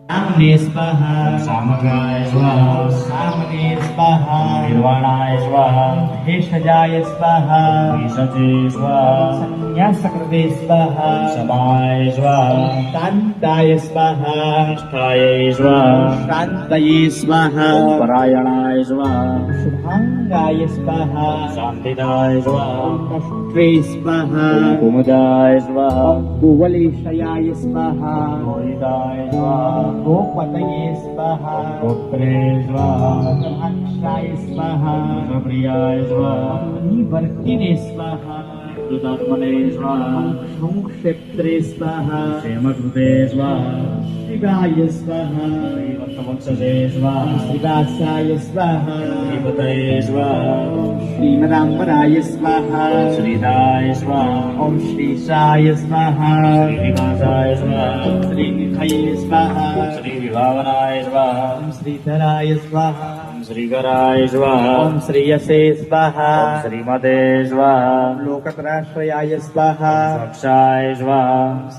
सामने स्वाहा सामगाय स्वाहा सामने स्वाहा निर्वाणाय स्वाहा भेषजाय स्वाहा ईशते स्वाहा संन्यासकृते स्वाहा समाय स्वाहा शान्ताय स्वाहा निष्ठाय स्वाहा शान्तये स्वाहा परायणाय स्वाहा शुभाङ्गाय स्वाहा शान्तिदाय स्वाहा कष्ट्रे स्वाहा कुमुदाय स्वाहा कुवलेशयाय स्वाहा मोहिताय स्वाहा गोपतये स्वाहा गोत्रे स्वाहा भक्षाय स्वाहा प्रियाय स्वाहा वर्तिने स्वाहा कृतात्मने स्वाहा संक्षेत्रे स्वाहा क्षेमकृते स्वाहा शिवाय स्वाहा श्रीवत्सवंशजे स्वाहा श्रीवासाय स्वाहा श्रीपतये स्वाहा श्रीमदाम्बराय स्वाहा श्रीदाय स्वाहा ॐ श्रीशाय स्वाहा श्रीनिवासाय स्वाहा श्रीनिधये स्वाहा श्रीविभावनाय स्वाहा ॐ श्रीधराय स्वाहा ॐ श्रीकराय स्वाहा ॐ श्रेयसे स्वाहा ॐ श्रीमते स्वाहा लोकत्राश्रयाय स्वाहा मोक्षाय स्वाहा